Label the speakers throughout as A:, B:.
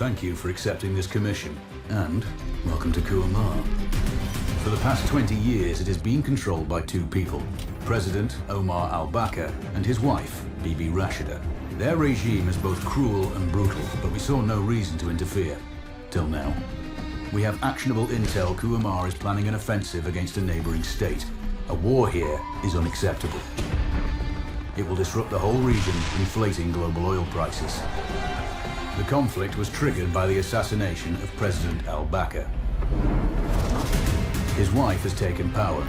A: thank you for accepting this commission, and welcome to Kuamar. For the past 20 years, it has been controlled by two people, President Omar al-Bakr and his wife, Bibi Rashida. Their regime is both cruel and brutal, but we saw no reason to interfere. Till now. We have actionable intel Kuamar is planning an offensive against a neighboring state. A war here is unacceptable. It will disrupt the whole region, inflating global oil prices. The conflict was triggered by the assassination of President al-Bakr. His wife has taken power,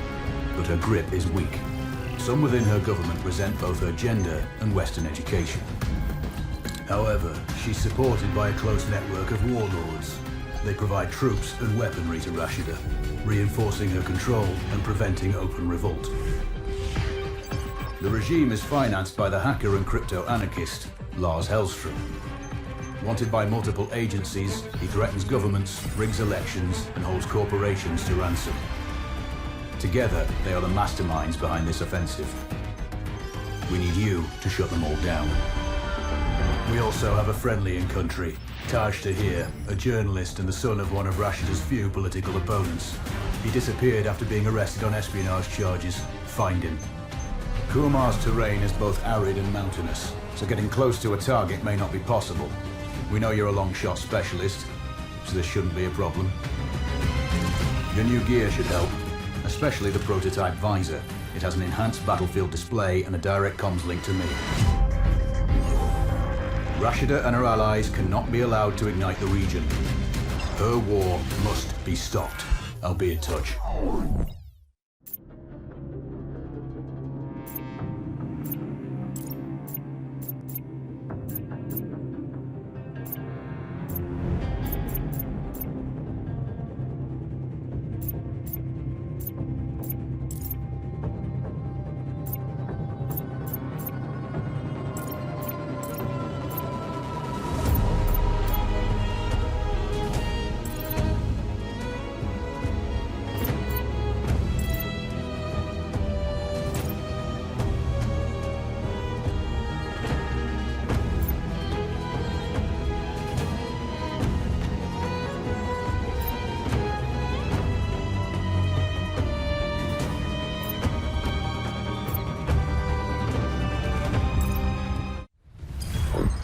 A: but her grip is weak. Some within her government resent both her gender and Western education. However, she's supported by a close network of warlords. They provide troops and weaponry to Rashida, reinforcing her control and preventing open revolt. The regime is financed by the hacker and crypto-anarchist Lars Hellstrom. Wanted by multiple agencies, he threatens governments, rigs elections, and holds corporations to ransom. Together, they are the masterminds behind this offensive. We need you to shut them all down. We also have a friendly in country, Taj Tahir, a journalist and the son of one of Rashida's few political opponents. He disappeared after being arrested on espionage charges. Find him. Kuamar's terrain is both arid and mountainous, so getting close to a target may not be possible. We know you're a long shot specialist, so this shouldn't be a problem. Your new gear should help, especially the prototype visor. It has an enhanced battlefield display and a direct comms link to me. Rashida and her allies cannot be allowed to ignite the region. Her war must be stopped. I'll be in touch.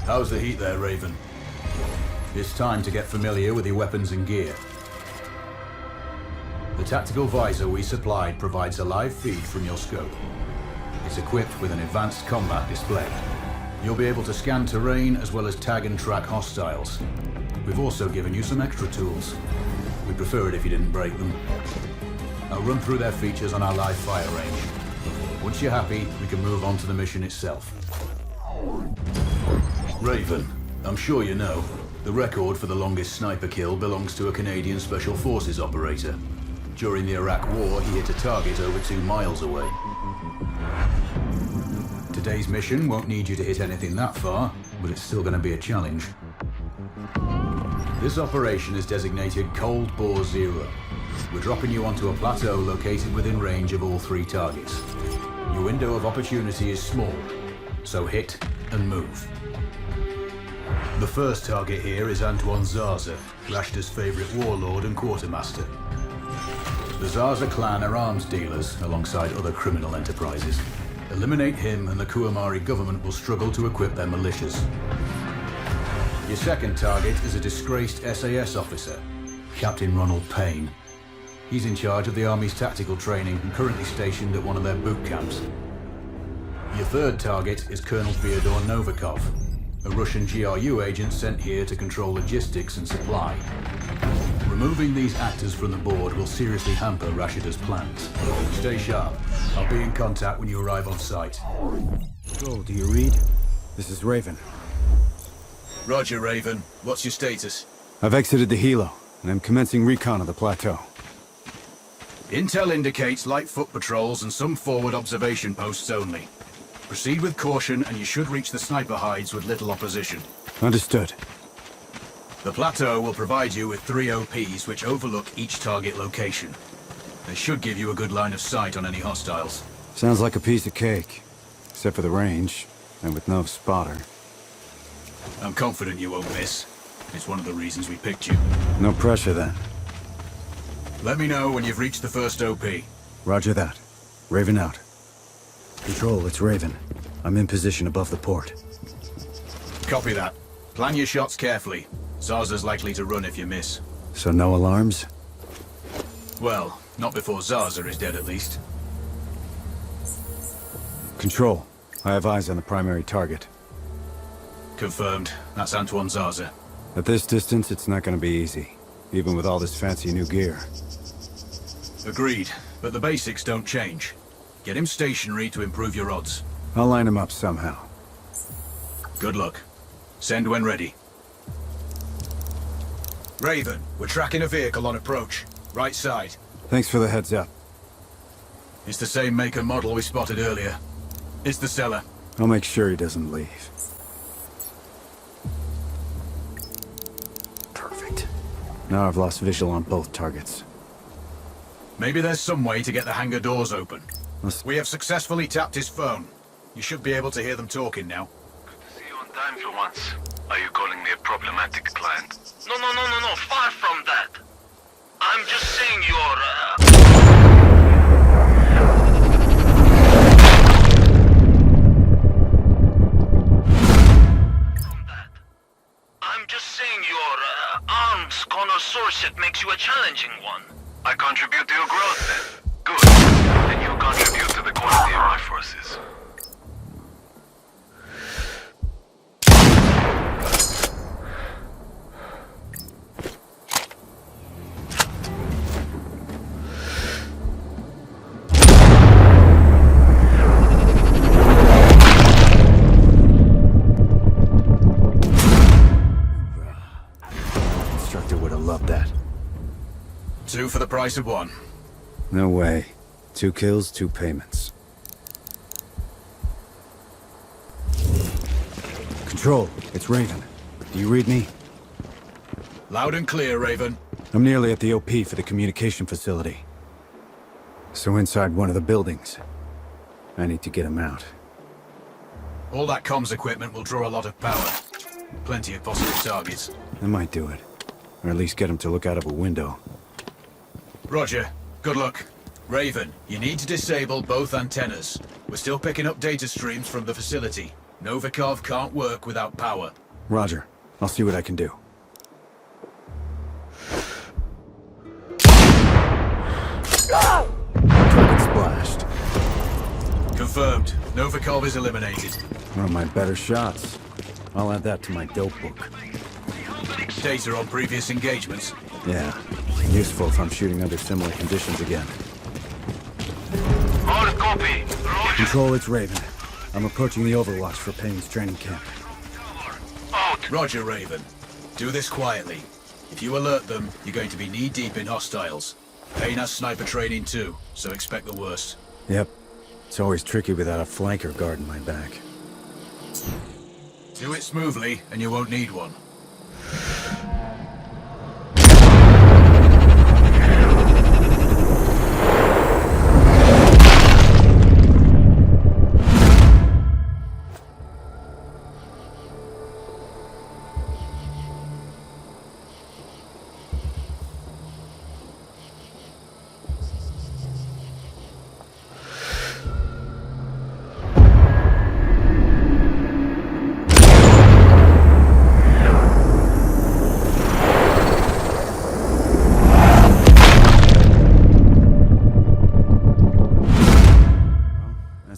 A: How's the heat there, Raven? It's time to get familiar with your weapons and gear. The tactical visor we supplied provides a live feed from your scope. It's equipped with an advanced combat display. You'll be able to scan terrain as well as tag and track hostiles. We've also given you some extra tools. We'd prefer it if you didn't break them. I'll run through their features on our live fire range. Once you're happy, we can move on to the mission itself. Raven, I'm sure you know, the record for the longest sniper kill belongs to a Canadian Special Forces operator. During the Iraq War, he hit a target over 2 miles away. Today's mission won't need you to hit anything that far, but it's still going to be a challenge. This operation is designated Cold Bore Zero. We're dropping you onto a plateau located within range of all 3 targets. Your window of opportunity is small, so hit and move. The first target here is Antoine Zaza, Rashida's favorite warlord and quartermaster. The Zaza clan are arms dealers alongside other criminal enterprises. Eliminate him and the Kuamari government will struggle to equip their militias. Your second target is a disgraced SAS officer, Captain Ronald Payne. He's in charge of the Army's tactical training and currently stationed at one of their boot camps. Your third target is Colonel Fyodor Novikov, a Russian GRU agent sent here to control logistics and supply. Removing these actors from the board will seriously hamper Rashida's plans. Stay sharp. I'll be in contact when you arrive on site.
B: Oh, do you read? This is Raven.
A: Roger, Raven. What's your status?
B: I've exited the helo, and I'm commencing recon of the plateau.
A: Intel indicates light foot patrols and some forward observation posts only. Proceed with caution and you should reach the sniper hides with little opposition.
B: Understood.
A: The plateau will provide you with 3 OPs which overlook each target location. They should give you a good line of sight on any hostiles.
B: Sounds like a piece of cake. Except for the range, and with no spotter.
A: I'm confident you won't miss. It's one of the reasons we picked you.
B: No pressure then.
A: Let me know when you've reached the first OP.
B: Roger that. Raven out. Control, it's Raven. I'm in position above the port.
A: Copy that. Plan your shots carefully. Zaza's likely to run if you miss.
B: So no alarms?
A: Well, not before Zaza is dead at least.
B: Control, I have eyes on the primary target.
A: Confirmed. That's Antoine Zaza.
B: At this distance, it's not gonna be easy. Even with all this fancy new gear.
A: Agreed, but the basics don't change. Get him stationary to improve your odds.
B: I'll line him up somehow.
A: Good luck. Send when ready. Raven, we're tracking a vehicle on approach. Right side.
B: Thanks for the heads up.
A: It's the same make and model we spotted earlier. It's the seller.
B: I'll make sure he doesn't leave. Perfect. Now I've lost visual on both targets.
A: Maybe there's some way to get the hangar doors open. We have successfully tapped his phone. You should be able to hear them talking now.
C: Good to see you on time for once. Are you calling me a problematic client?
D: No, far from that. I'm just saying you're, I'm just saying your, arms connoisseurship makes you a challenging one.
C: I contribute to your growth then. Good. Then you contribute to the quality of my forces.
B: Instructor would have loved that.
A: 2 for the price of 1.
B: No way. 2 kills, 2 payments. Control, it's Raven. Do you read me?
A: Loud and clear, Raven.
B: I'm nearly at the OP for the communication facility. So inside one of the buildings. I need to get him out.
A: All that comms equipment will draw a lot of power. Plenty of possible targets.
B: I might do it. Or at least get him to look out of a window.
A: Roger. Good luck. Raven, you need to disable both antennas. We're still picking up data streams from the facility. Novikov can't work without power.
B: Roger. I'll see what I can do. Target splashed.
A: Confirmed. Novikov is eliminated.
B: One of my better shots. I'll add that to my dope book.
A: Data on previous engagements.
B: Yeah. Useful if I'm shooting under similar conditions again.
C: Hard copy. Roger.
B: Control, it's Raven. I'm approaching the Overwatch for Payne's training camp.
C: Out.
A: Roger, Raven. Do this quietly. If you alert them, you're going to be knee-deep in hostiles. Payne has sniper training too, so expect the worst.
B: Yep. It's always tricky without a flanker guarding my back.
A: Do it smoothly, and you won't need one.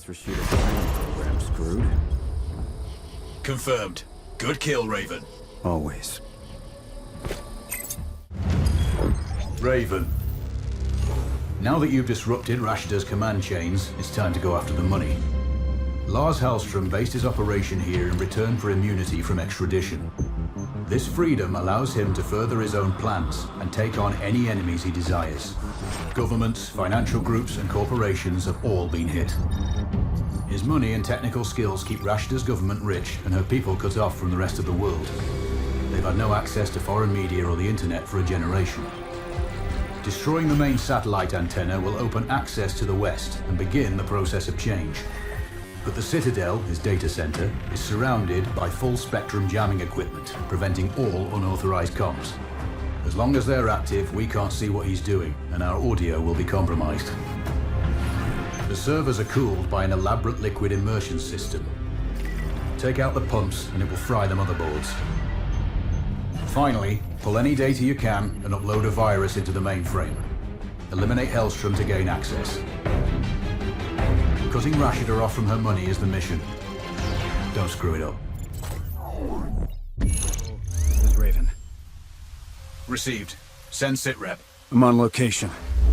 B: For shooting the training program screwed.
A: Confirmed. Good kill, Raven.
B: Always.
A: Raven. Now that you've disrupted Rashta's command chains, it's time to go after the money. Lars Hallström based his operation here in return for immunity from extradition. This freedom allows him to further his own plans and take on any enemies he desires. Governments, financial groups, and corporations have all been hit. His money and technical skills keep Rashta's government rich and her people cut off from the rest of the world. They've had no access to foreign media or the internet for a generation. Destroying the main satellite antenna will open access to the West and begin the process of change. But the Citadel, his data center, is surrounded by full-spectrum jamming equipment, preventing all unauthorized comms. As long as they're active, we can't see what he's doing, and our audio will be compromised. The servers are cooled by an elaborate liquid immersion system. Take out the pumps, and it will fry the motherboards. Finally, pull any data you can and upload a virus into the mainframe. Eliminate Hellstrom to gain access. Cutting Rashida off from her money is the mission. Don't screw it up.
B: This is Raven.
A: Received. Send sitrep.
B: I'm on location.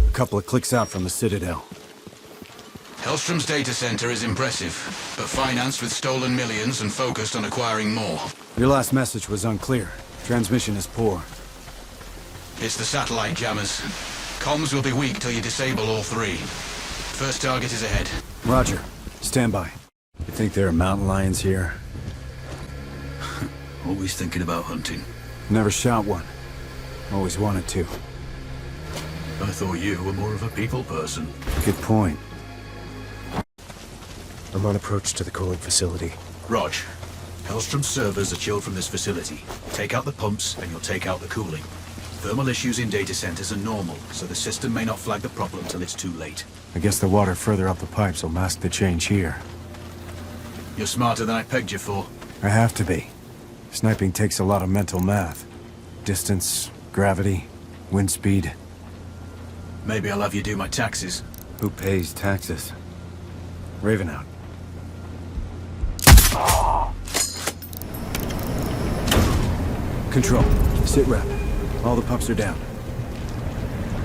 B: A couple of clicks out from the Citadel.
A: Hellstrom's data center is impressive, but financed with stolen millions and focused on acquiring more.
B: Your last message was unclear. Transmission is poor.
A: It's the satellite jammers. Comms will be weak till you disable all three. First target is ahead.
B: Roger. Stand by. You think there are mountain lions here?
A: Always thinking about hunting.
B: Never shot one. Always wanted to.
A: I thought you were more of a people person.
B: Good point. I'm on approach to the cooling facility.
A: Rog, Hellstrom's servers are chilled from this facility. Take out the pumps and you'll take out the cooling. Thermal issues in data centers are normal, so the system may not flag the problem till it's too late.
B: I guess the water further up the pipes will mask the change here.
A: You're smarter than I pegged you for.
B: I have to be. Sniping takes a lot of mental math. Distance, gravity, wind speed.
A: Maybe I'll have you do my taxes.
B: Who pays taxes? Raven out. Control. Sit rep. All the pumps are down.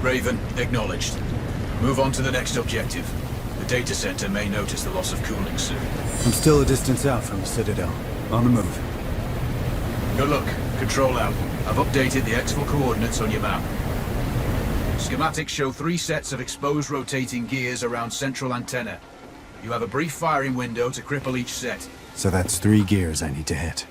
A: Raven, acknowledged. Move on to the next objective. The data center may notice the loss of cooling soon.
B: I'm still a distance out from the Citadel. On the move.
A: Good luck. Control out. I've updated the exfil coordinates on your map. Schematics show 3 sets of exposed rotating gears around central antenna. You have a brief firing window to cripple each set.
B: So that's 3 gears I need to hit.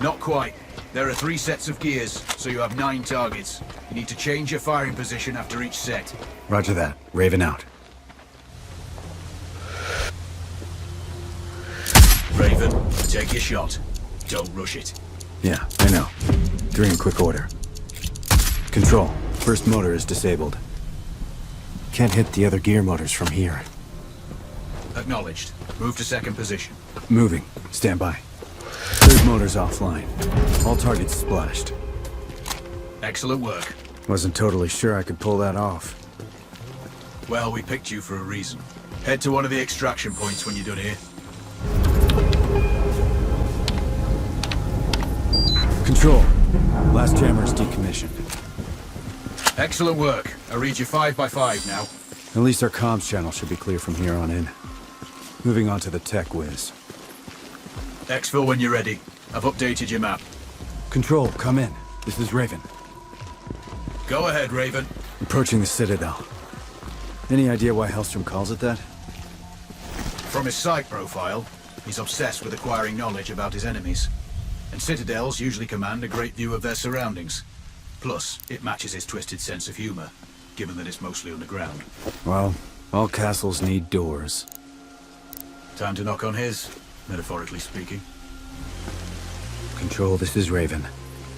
A: Not quite. There are 3 sets of gears, so you have 9 targets. You need to change your firing position after each set.
B: Roger that. Raven out.
A: Raven, take your shot. Don't rush it.
B: Yeah, I know. 3 in quick order. Control. First motor is disabled. Can't hit the other gear motors from here.
A: Acknowledged. Move to second position.
B: Moving. Stand by. Third motor's offline. All targets splashed.
A: Excellent work.
B: Wasn't totally sure I could pull that off.
A: Well, we picked you for a reason. Head to one of the extraction points when you're done here.
B: Control. Last jammer's decommissioned.
A: Excellent work. I read you 5 by 5 now.
B: At least our comms channel should be clear from here on in. Moving on to the tech whiz.
A: Exfil when you're ready. I've updated your map.
B: Control, come in. This is Raven.
A: Go ahead, Raven.
B: Approaching the Citadel. Any idea why Hellstrom calls it that?
A: From his site profile, he's obsessed with acquiring knowledge about his enemies. And citadels usually command a great view of their surroundings. Plus, it matches his twisted sense of humor, given that it's mostly underground.
B: Well, all castles need doors.
A: Time to knock on his, metaphorically speaking.
B: Control, this is Raven.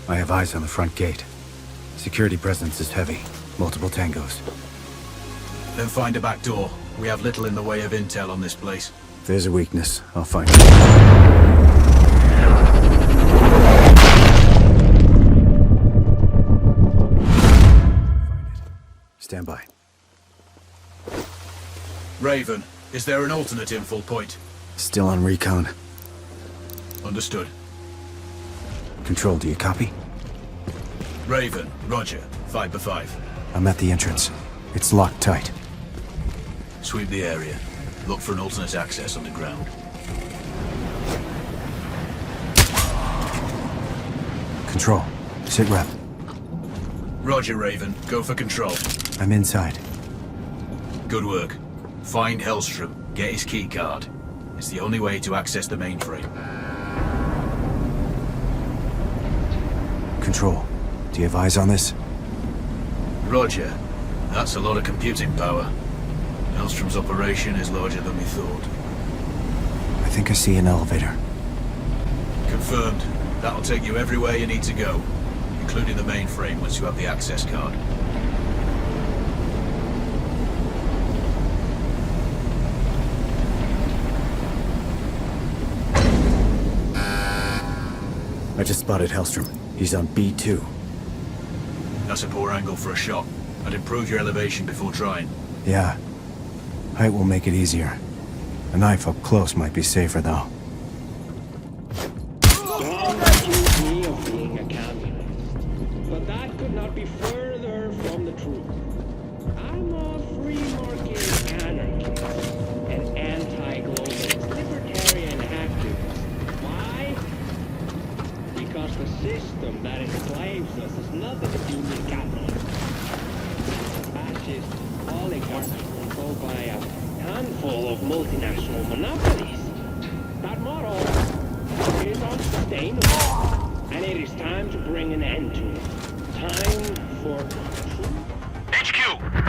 B: I have eyes on the front gate. Security presence is heavy. Multiple tangos.
A: Then find a back door. We have little in the way of intel on this place.
B: If there's a weakness, I'll find it. Stand by.
A: Raven, is there an alternate infil point?
B: Still on recon.
A: Understood.
B: Control, do you copy?
A: Raven, roger. 5 by 5.
B: I'm at the entrance. It's locked tight.
A: Sweep the area. Look for an alternate access underground.
B: Control, sit rep.
A: Roger, Raven. Go for control.
B: I'm inside.
A: Good work. Find Hellstrom. Get his key card. It's the only way to access the mainframe.
B: Control, do you have eyes on this?
A: Roger. That's a lot of computing power. Hellstrom's operation is larger than we thought.
B: think I see an elevator.
A: Confirmed. That'll take you everywhere you need to go, including the mainframe once you have the access card.
B: I just spotted Hellstrom. He's on B2.
A: That's a poor angle for a shot. I'd improve your elevation before trying.
B: Yeah. Height will make it easier. A knife up close might be safer, though.
E: Don't accuse me of being a communist, but that could not be further from the truth. I'm a free-market anarchist, an anti-globalist, libertarian activist. Why? Because the system that enslaves us has nothing to do with capitalism. Fascist oligarchs controlled by a handful of multinational monopolies. That model is unsustainable, and it is time to bring an end to it. Time for truth.
C: HQ,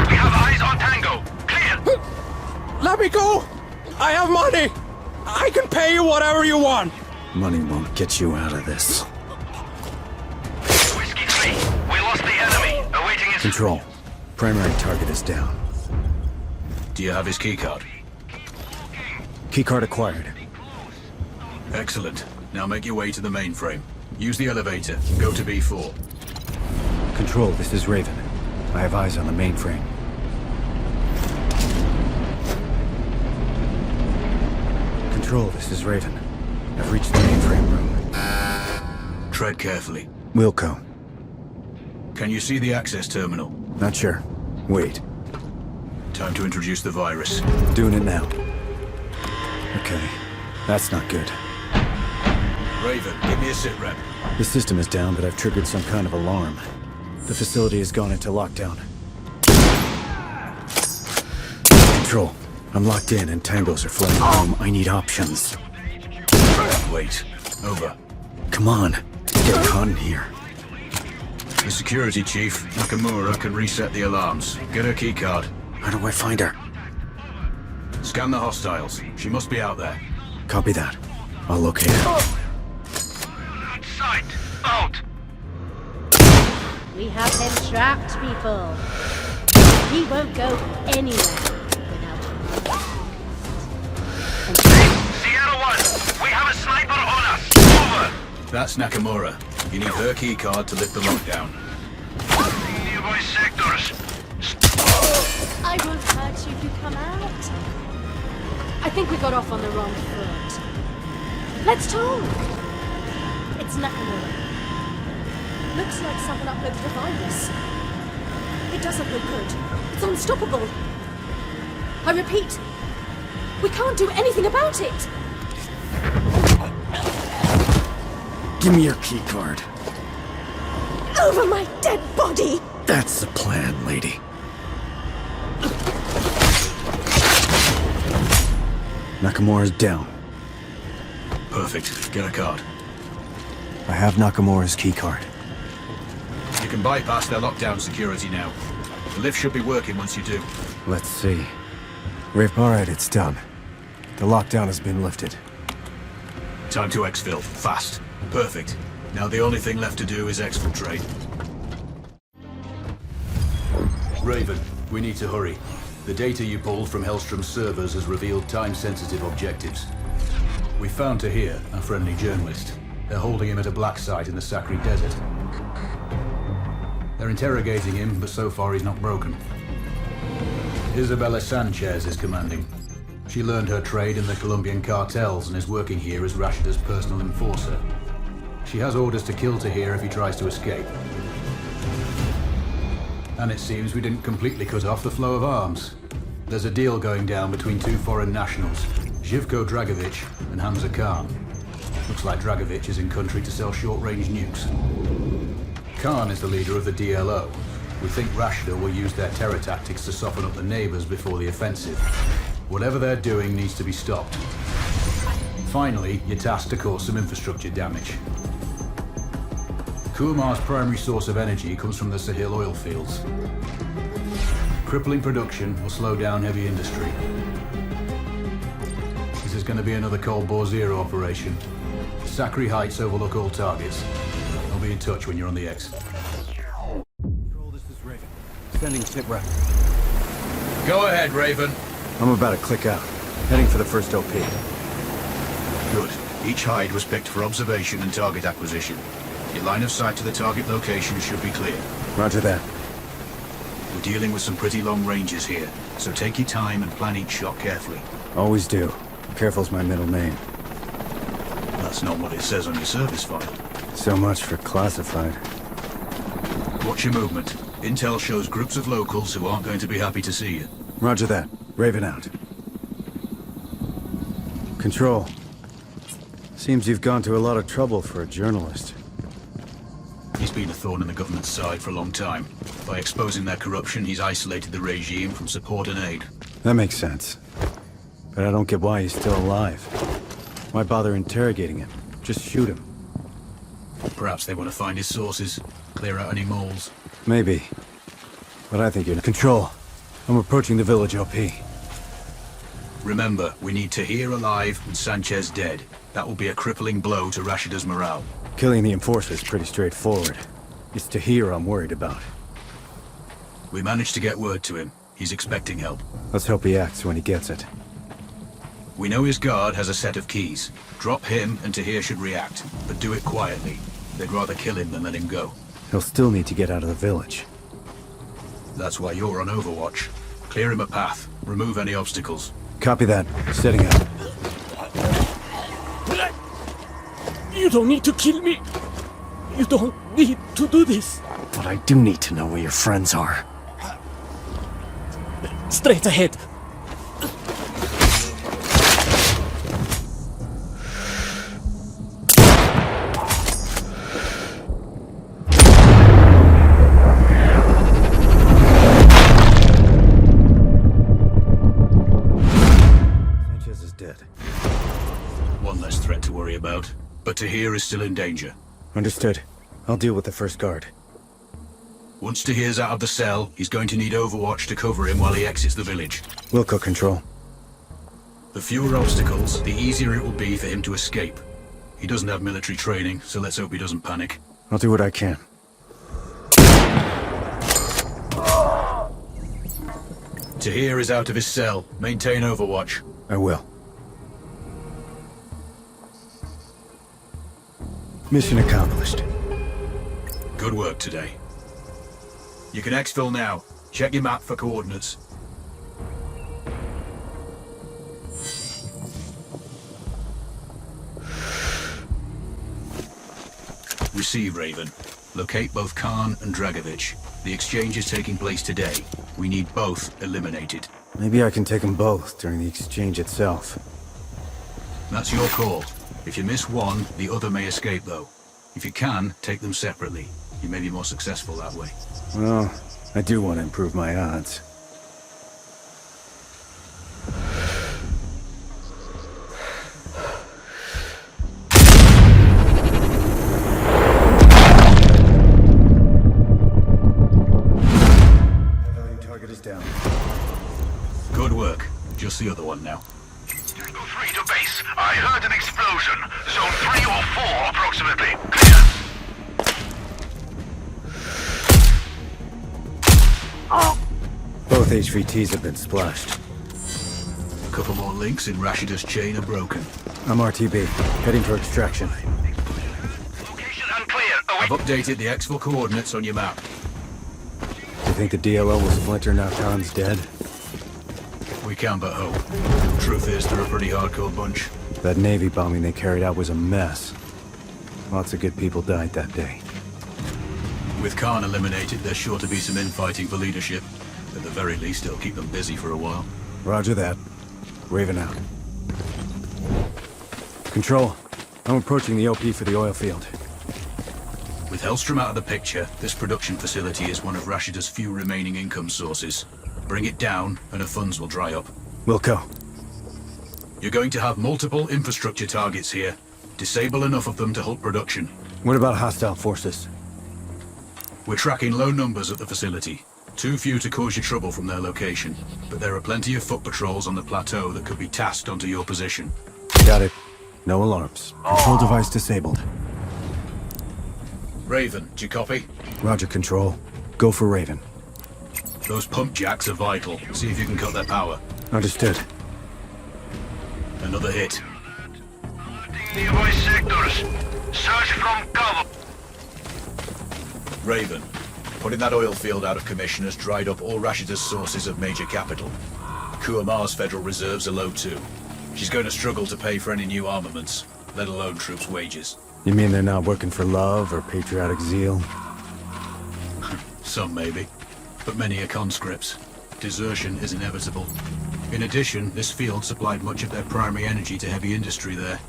C: we have eyes on Tango. Clear.
F: Let me go! I have money! I can pay you whatever you want!
B: Money won't get you out of this.
C: Whiskey 3, we lost the enemy. Awaiting his...
B: Control. Primary target is down.
A: Do you have his keycard?
B: Keycard acquired.
A: Excellent. Now make your way to the mainframe. Use the elevator. Go to B4.
B: Control, this is Raven. I have eyes on the mainframe. Control, this is Raven. I've reached the mainframe room.
A: Tread carefully.
B: Wilco.
A: Can you see the access terminal?
B: Not sure. Wait.
A: Time to introduce the virus.
B: Doing it now. Okay. That's not good.
A: Raven, give me a sit rep.
B: The system is down, but I've triggered some kind of alarm. The facility has gone into lockdown. Control. I'm locked in and tangos are flying home. I need options.
A: Wait. Over.
B: Come on. Let's get caught in here.
A: The security chief, Nakamura, can reset the alarms. Get her keycard.
B: How do I find her?
A: Scan the hostiles. She must be out there.
B: Copy that. I'll locate her.
C: Sight. Out.
G: We have him trapped, people. He won't go anywhere without him.
C: Sierra 1, we have a sniper on us. Over.
A: That's Nakamura. You need her keycard to lift the lockdown.
C: Nearby sectors.
G: I won't hurt you if you come out. I think we got off on the wrong foot. Let's talk. It's Nakamura. Looks like someone uploaded the virus. It doesn't look good. It's unstoppable. I repeat, we can't do anything about it.
B: Give me your keycard.
G: Over my dead body.
B: That's the plan, lady. Nakamura's down.
A: Perfect. Get a card.
B: I have Nakamura's keycard.
A: You can bypass their lockdown security now. The lift should be working once you do.
B: Let's see. Alright, it's done. The lockdown has been lifted.
A: Time to exfil. Fast. Perfect. Now the only thing left to do is exfiltrate. Raven, we need to hurry. The data you pulled from Hellstrom's servers has revealed time-sensitive objectives. We found Tahir, a friendly journalist. They're holding him at a black site in the Sakri Desert. They're interrogating him, but so far he's not broken. Isabella Sanchez is commanding. She learned her trade in the Colombian cartels and is working here as Rashida's personal enforcer. She has orders to kill Tahir if he tries to escape. And it seems we didn't completely cut off the flow of arms. There's a deal going down between two foreign nationals, Živko Dragovic and Hamza Khan. Looks like Dragovic is in country to sell short-range nukes. Khan is the leader of the DLO. We think Rashida will use their terror tactics to soften up the neighbors before the offensive. Whatever they're doing needs to be stopped. Finally, you're tasked to cause some infrastructure damage. Kumar's primary source of energy comes from the Sahil oil fields. Crippling production will slow down heavy industry. This is there's going to be another Cold Bore Zero operation. Sakri Heights overlook all targets. I'll be in touch when you're on the X.
B: Control, this is Raven. Sending sit rep.
A: Go ahead, Raven.
B: I'm about to click out. Heading for the first OP.
A: Good. Each hide was picked for observation and target acquisition. Your line of sight to the target location should be clear.
B: Roger that.
A: We're dealing with some pretty long ranges here, so take your time and plan each shot carefully.
B: Always do. Careful's my middle name.
A: That's not what it says on your service file.
B: So much for classified.
A: Watch your movement. Intel shows groups of locals who aren't going to be happy to see you.
B: Roger that. Raven out. Control. Seems you've gone to a lot of trouble for a journalist.
A: He's been a thorn in the government's side for a long time. By exposing their corruption, he's isolated the regime from support and aid.
B: That makes sense. But I don't get why he's still alive. Why bother interrogating him? Just shoot him.
A: Perhaps they want to find his sources, clear out any moles.
B: Maybe. But I think you're... Control. I'm approaching the village OP.
A: Remember, we need Tahir alive and Sanchez dead. That will be a crippling blow to Rashida's morale.
B: Killing the enforcer is pretty straightforward. It's Tahir I'm worried about.
A: We managed to get word to him. He's expecting help.
B: Let's hope he acts when he gets it.
A: We know his guard has a set of keys. Drop him and Tahir should react, but do it quietly. They'd rather kill him than let him go.
B: He'll still need to get out of the village.
A: That's why you're on Overwatch. Clear him a path. Remove any obstacles.
B: Copy that. Setting up.
F: You don't need to kill me. You don't need to do this.
H: But I do need to know where your friends are.
F: Straight ahead.
B: Sanchez is dead.
A: One less threat to worry about. But Tahir is still in danger.
B: Understood. I'll deal with the first guard.
A: Once Tahir's out of the cell, he's going to need Overwatch to cover him while he exits the village.
B: Wilco control.
A: The fewer obstacles, the easier it will be for him to escape. He doesn't have military training, so let's hope he doesn't panic.
B: I'll do what I can.
A: Tahir is out of his cell. Maintain Overwatch.
B: I will. Mission accomplished.
A: Good work today. You can exfil now. Check your map for coordinates. Receive, Raven. Locate both Khan and Dragovich. The exchange is taking place today. We need both eliminated.
B: Maybe I can take them both during the exchange itself.
A: That's your call. If you miss one, the other may escape, though. If you can, take them separately. You may be more successful that way.
B: Well, I do want to improve my odds. Value target is down.
A: Good work. Just the other one now.
C: Tango 3 to base. I heard an explosion. Zone 3 or 4 approximately. Clear.
B: Both HVTs have been splashed.
A: A couple more links in Rashida's chain are broken.
B: I'm RTB, heading for extraction.
C: Location unclear.
A: I've updated the exfil coordinates on your map.
B: You think the DLO will splinter now Khan's dead?
A: We can but hope. Truth is, they're a pretty hardcore bunch.
B: That Navy bombing they carried out was a mess. Lots of good people died that day.
A: With Khan eliminated, there's sure to be some infighting for leadership. At the very least, it'll keep them busy for a while.
B: Roger that. Raven out. Control, I'm approaching the OP for the oil field.
A: With Hellstrom out of the picture, this production facility is one of Rashida's few remaining income sources. Bring it down, and her funds will dry up.
B: Wilco.
A: You're going to have multiple infrastructure targets here. Disable enough of them to halt production.
B: What about hostile forces?
A: We're tracking low numbers at the facility. Too few to cause you trouble from their location. But there are plenty of foot patrols on the plateau that could be tasked onto your position.
B: Got it. No alarms. Control device disabled.
A: Raven, do you copy?
B: Roger, Control. Go for Raven.
A: Those pump jacks are vital. See if you can cut their power.
B: Understood.
A: Another hit.
C: Nearby sectors. Search from cover.
A: Raven, putting that oil field out of commission has dried up all Rashida's sources of major capital. Kuamar's federal reserves are low too. She's going to struggle to pay for any new armaments, let alone troops' wages.
B: You mean they're not working for love or patriotic zeal?
A: Some maybe, but many are conscripts. Desertion is inevitable. In addition, this field supplied much of their primary energy to heavy industry there.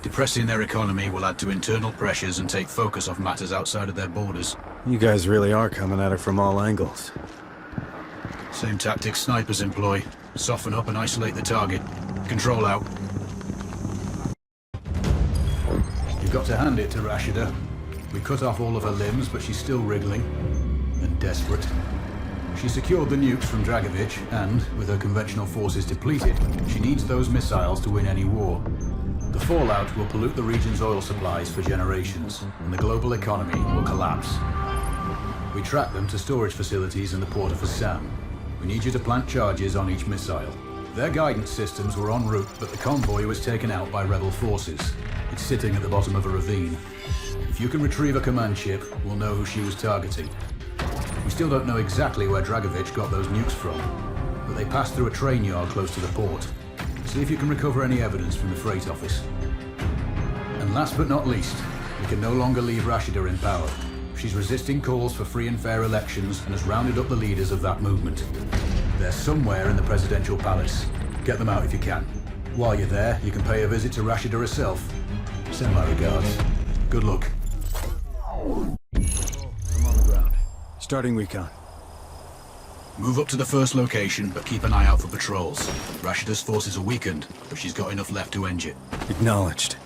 A: Depressing their economy will add to internal pressures and take focus off matters outside of their borders.
B: You guys really are coming at it from all angles.
A: Same tactics snipers employ. Soften up and isolate the target. Control out. You've got to hand it to Rashida. We cut off all of her limbs, but she's still wriggling and desperate. She secured the nukes from Dragovich, and, with her conventional forces depleted, she needs those missiles to win any war. The fallout will pollute the region's oil supplies for generations, and the global economy will collapse. We track them to storage facilities in the port of Assam. We need you to plant charges on each missile. Their guidance systems were en route, but the convoy was taken out by rebel forces. It's sitting at the bottom of a ravine. If you can retrieve a command ship, we'll know who she was targeting. We still don't know exactly where Dragovich got those nukes from, but they passed through a train yard close to the port. See if you can recover any evidence from the freight office. And last but not least, we can no longer leave Rashida in power. She's resisting calls for free and fair elections and has rounded up the leaders of that movement. They're somewhere in the presidential palace. Get them out if you can. While you're there, you can pay a visit to Rashida herself. Send my regards. Good luck.
B: I'm on the ground. Starting recon.
A: Move up to the first location, but keep an eye out for patrols. Rashida's forces are weakened, but she's got enough left to end it.
B: Acknowledged.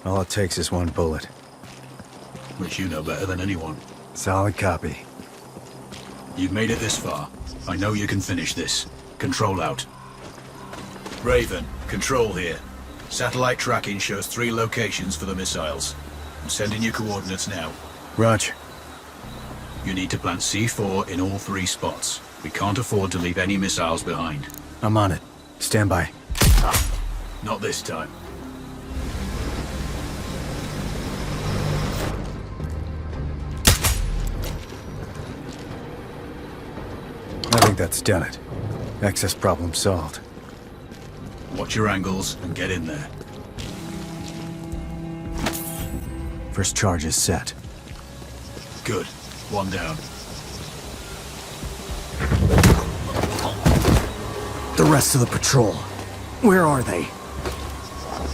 B: All it takes is one bullet.
A: Which you know better than anyone.
B: Solid copy.
A: You've made it this far. I know you can finish this. Control out. Raven, Control here. Satellite tracking shows 3 locations for the missiles. I'm sending you coordinates now.
B: Roger.
A: You need to plant C4 in all 3 spots. We can't afford to leave any missiles behind.
B: I'm on it. Stand by.
A: Not this time.
B: I think that's done it. Access problem solved.
A: Watch your angles and get in there.
B: First charge is set.
A: Good. 1 down.
H: The rest of the patrol. Where are they?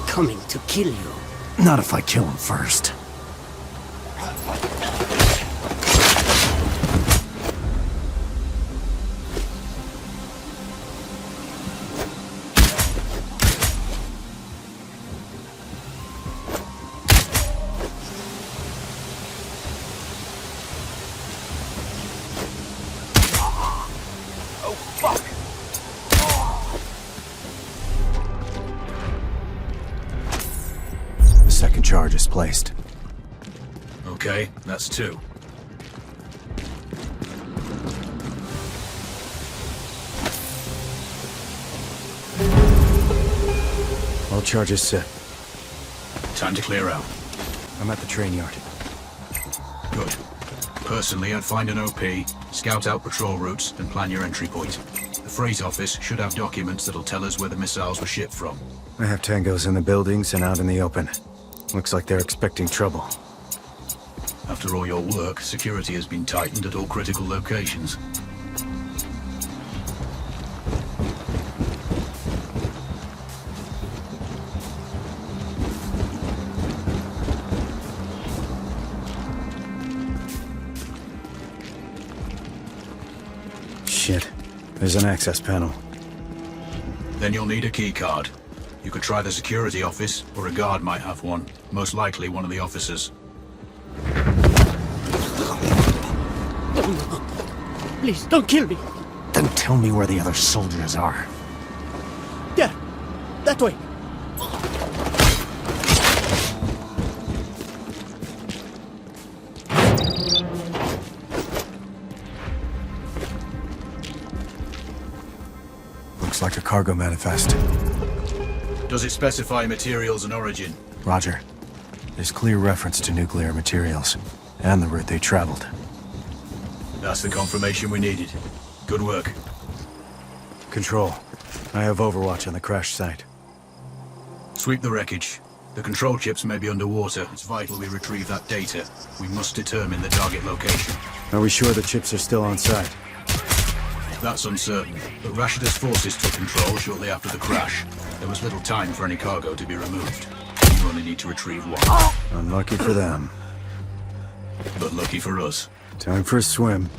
E: Coming to kill you.
H: Not if I kill them first.
B: Second charge is placed.
A: Okay, that's 2.
B: All charges set.
A: Time to clear out.
B: I'm at the train yard.
A: Good. Personally, I'd find an OP, scout out patrol routes, and plan your entry point. The freight office should have documents that'll tell us where the missiles were shipped from.
B: I have tangos in the buildings and out in the open. Looks like they're expecting trouble.
A: After all your work, security has been tightened at all critical locations.
B: Shit. There's an access panel.
A: Then you'll need a key card. You could try the security office, or a guard might have one. Most likely one of the officers.
E: Please, don't kill me.
H: Then tell me where the other soldiers are.
E: There. That way.
B: Looks like a cargo manifest.
A: Does it specify materials and origin?
B: Roger. There's clear reference to nuclear materials, and the route they traveled.
A: That's the confirmation we needed. Good work.
B: Control. I have overwatch on the crash site.
A: Sweep the wreckage. The control chips may be underwater. It's vital we retrieve that data. We must determine the target location.
B: Are we sure the chips are still on site?
A: That's uncertain, but Rashida's forces took control shortly after the crash. There was little time for any cargo to be removed. You only need to retrieve one.
B: Unlucky for them.
A: But lucky for us.
B: Time for a swim.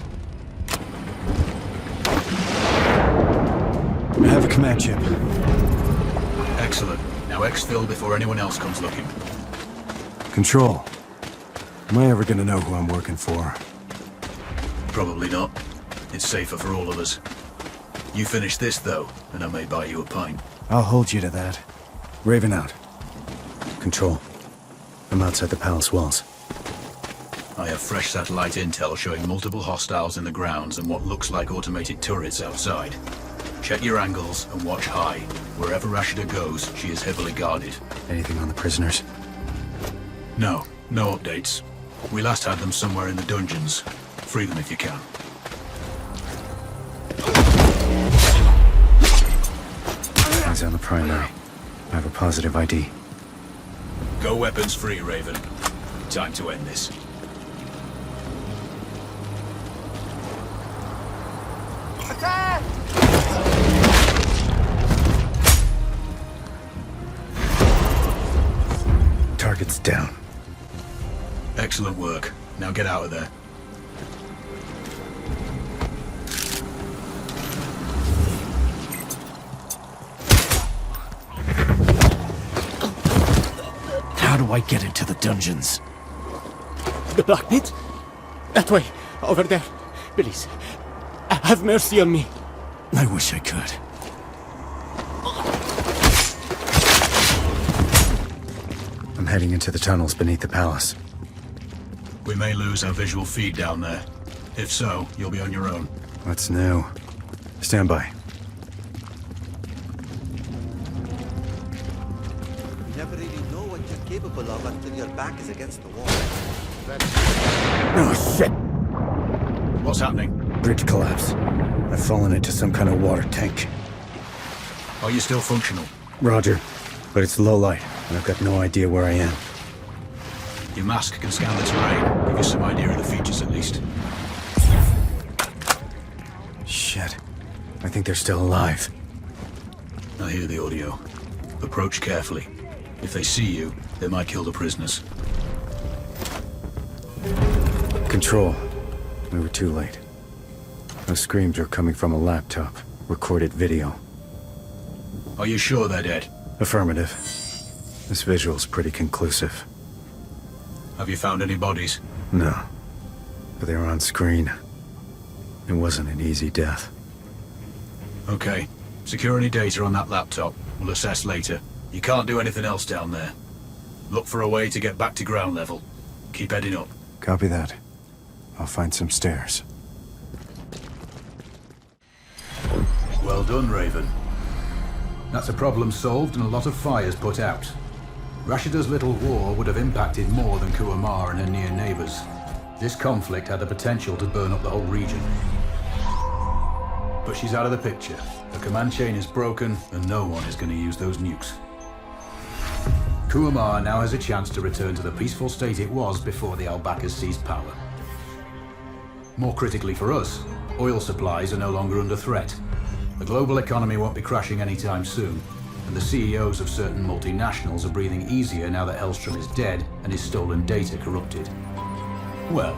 B: I have a command chip.
A: Excellent. Now exfil before anyone else comes looking.
B: Control. Am I ever gonna know who I'm working for?
A: Probably not. It's safer for all of us. You finish this, though, and I may buy you a pint.
B: I'll hold you to that. Raven out. Control. I'm outside the palace walls.
A: I have fresh satellite intel showing multiple hostiles in the grounds and what looks like automated turrets outside. Check your angles and watch high. Wherever Rashida goes, she is heavily guarded.
B: Anything on the prisoners?
A: No updates. We last had them somewhere in the dungeons. Free them if you can.
B: Eyes on the primary. I have a positive ID.
A: Go weapons free, Raven. Time to end this.
B: Target's down.
A: Excellent work. Now get out of there.
H: How do I get into the dungeons?
F: The Black Pit? That way. Over there. Please. Have mercy on me.
B: I wish I could. I'm heading into the tunnels beneath the palace.
A: We may lose our visual feed down there. If so, you'll be on your own.
B: What's new? Stand by.
I: You never really know what you're capable of until your back is against the wall.
B: Oh, shit!
A: What's happening?
B: Bridge collapse. I've fallen into some kind of water tank.
A: Are you still functional?
B: Roger. But it's low light, and I've got no idea where I am.
A: Your mask can scan the terrain, give you some idea of the features at least.
B: Shit. I think they're still alive.
A: I hear the audio. Approach carefully. If they see you, they might kill the prisoners.
B: Control. We were too late. Those screams are coming from a laptop. Recorded video.
A: Are you sure they're dead?
B: Affirmative. This visual's pretty conclusive.
A: Have you found any bodies?
B: No. But they were on screen. It wasn't an easy death.
A: Okay. Secure any data on that laptop. We'll assess later. You can't do anything else down there. Look for a way to get back to ground level. Keep heading up.
B: Copy that. I'll find some stairs.
A: Well done, Raven. That's a problem solved and a lot of fires put out. Rashida's little war would have impacted more than Kuamar and her near neighbors. This conflict had the potential to burn up the whole region. But she's out of the picture. The command chain is broken and no one is going to use those nukes. Kuamar now has a chance to return to the peaceful state it was before the Al-Bakas seized power. More critically for us, oil supplies are no longer under threat. The global economy won't be crashing anytime soon, and the CEOs of certain multinationals are breathing easier now that Hellstrom is dead and his stolen data corrupted. Well,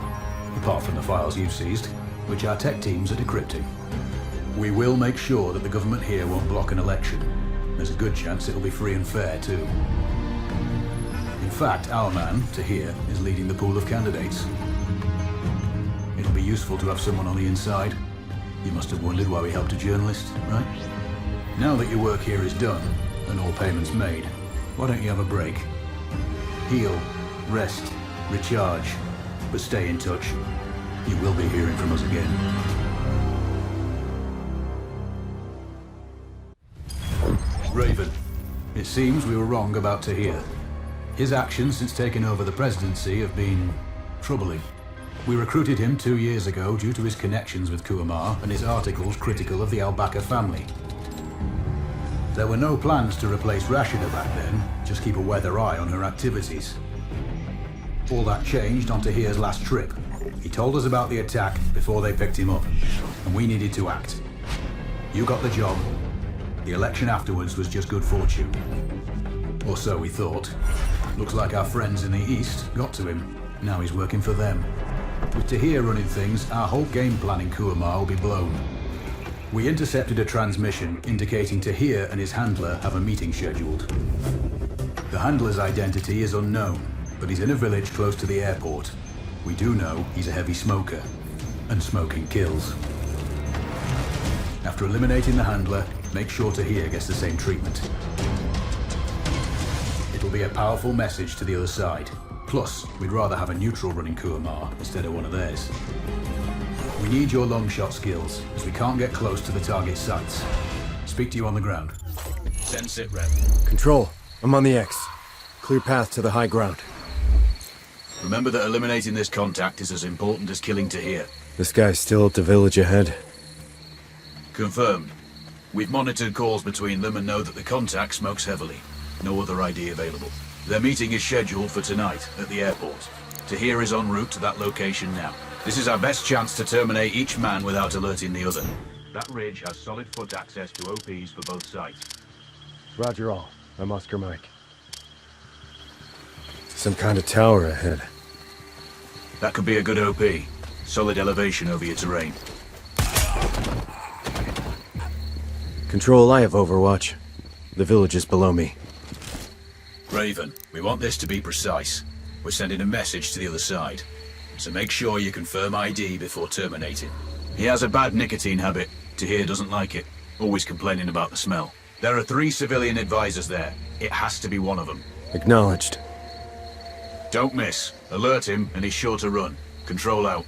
A: apart from the files you've seized, which our tech teams are decrypting. We will make sure that the government here won't block an election. There's a good chance it'll be free and fair, too. In fact, our man, Tahir, is leading the pool of candidates. It'll be useful to have someone on the inside. You must have wondered why we helped a journalist, right? Now that your work here is done, and all payments made, why don't you have a break? Heal, rest, recharge, but stay in touch. You will be hearing from us again. It seems we were wrong about Tahir. His actions since taking over the presidency have been troubling. We recruited him 2 years ago due to his connections with Kuamar and his articles critical of the Al-Bakr family. There were no plans to replace Rashida back then, just keep a weather eye on her activities. All that changed on Tahir's last trip. He told us about the attack before they picked him up, and we needed to act. You got the job. The election afterwards was just good fortune. Or so we thought. Looks like our friends in the East got to him. Now he's working for them. With Tahir running things, our whole game plan in Kuamar will be blown. We intercepted a transmission indicating Tahir and his handler have a meeting scheduled. The handler's identity is unknown, but he's in a village close to the airport. We do know he's a heavy smoker, and smoking kills. After eliminating the handler, make sure Tahir gets the same treatment. It'll be a powerful message to the other side. Plus, we'd rather have a neutral running Kuamar instead of one of theirs. We need your long shot skills, as we can't get close to the target sites. Speak to you on the ground. Send sit rep.
B: Control, I'm on the X. Clear path to the high ground.
A: Remember that eliminating this contact is as important as killing Tahir.
B: This guy's still at the village ahead.
A: Confirmed. We've monitored calls between them and know that the contact smokes heavily. No other ID available. Their meeting is scheduled for tonight at the airport. Tahir is en route to that location now. This is our best chance to terminate each man without alerting the other. That ridge has solid foot access to OPs for both sides.
B: Roger all. I'm Oscar Mike. Some kind of tower ahead.
A: That could be a good OP. Solid elevation over your terrain.
B: Control, I have Overwatch. The village is below me.
A: Raven, we want this to be precise. We're sending a message to the other side. So make sure you confirm ID before terminating. He has a bad nicotine habit. Tahir doesn't like it. Always complaining about the smell. There are 3 civilian advisors there. It has to be one of them.
B: Acknowledged.
A: Don't miss. Alert him and he's sure to run. Control out.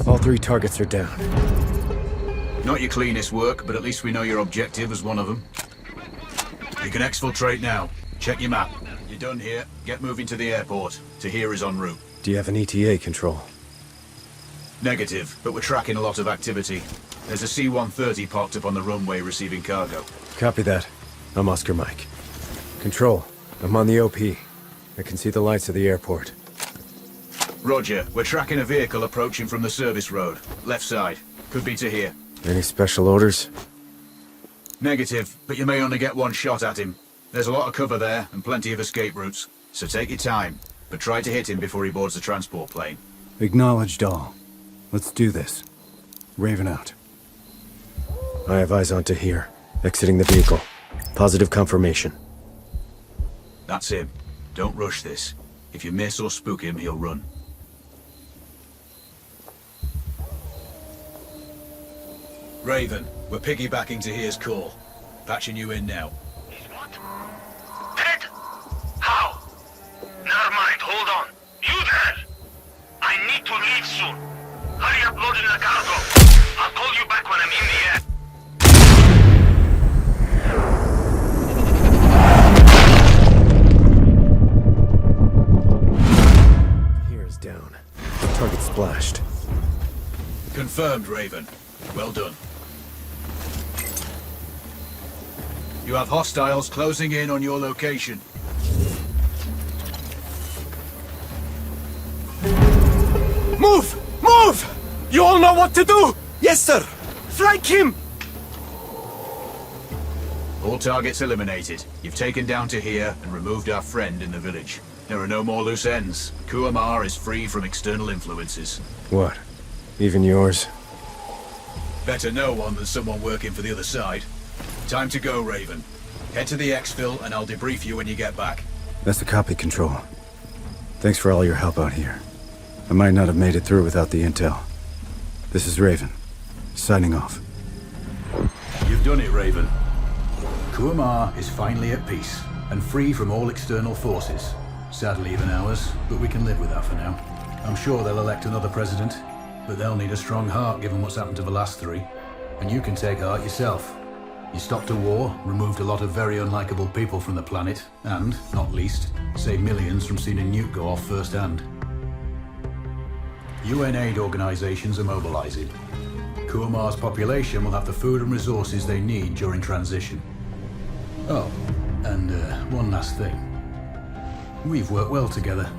B: All 3 targets are down.
A: Not your cleanest work, but at least we know your objective as one of them. You can exfiltrate now. Check your map. You're done here. Get moving to the airport. Tahir is en route.
B: Do you have an ETA, Control?
A: Negative, but we're tracking a lot of activity. There's a C-130 parked up on the runway receiving cargo.
B: Copy that. I'm Oscar Mike. Control, I'm on the OP. I can see the lights of the airport.
A: Roger, we're tracking a vehicle approaching from the service road. Left side. Could be Tahir.
B: Any special orders?
A: Negative, but you may only get one shot at him. There's a lot of cover there and plenty of escape routes. So take your time, but try to hit him before he boards the transport plane.
H: Acknowledged all. Let's do this. Raven out.
B: I have eyes on Tahir. Exiting the vehicle. Positive confirmation.
A: That's him. Don't rush this. If you miss or spook him, he'll run. Raven, we're piggybacking Tahir's call. Patching you in now.
D: What? Dead? How? Never mind, hold on. You there? I need to leave soon. Hurry up loading the cargo. I'll call you back when I'm in the air.
B: Tahir is down. Target splashed.
A: Confirmed, Raven. Well done. You have hostiles closing in on your location.
F: Move! Move! You all know what to do! Yes, sir! Flank him!
A: All targets eliminated. You've taken down Tahir and removed our friend in the village. There are no more loose ends. Kuamar is free from external influences.
B: What? Even yours?
A: Better no one than someone working for the other side. Time to go, Raven. Head to the exfil and I'll debrief you when you get back.
H: That's the copy, Control. Thanks for all your help out here. I might not have made it through without the intel. This is Raven. Signing off.
A: You've done it, Raven. Kuamar is finally at peace, and free from all external forces. Sadly even ours, but we can live with that for now. I'm sure they'll elect another president, but they'll need a strong heart given what's happened to the last three. And you can take heart yourself. You stopped a war, removed a lot of very unlikable people from the planet, and, not least, saved millions from seeing a nuke go off firsthand. UN aid organizations are mobilizing. Kuamar's population will have the food and resources they need during transition. Oh, and one last thing. We've worked well together.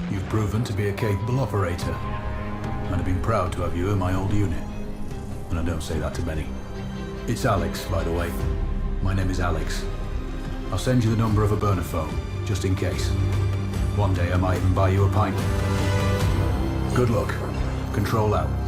A: You've proven to be a capable operator. And I've been proud to have you in my old unit. And I don't say that to many. It's Alex, by the way. My name is Alex. I'll send you the number of a burner phone, just in case. One day I might even buy you a pint. Good luck. Control out.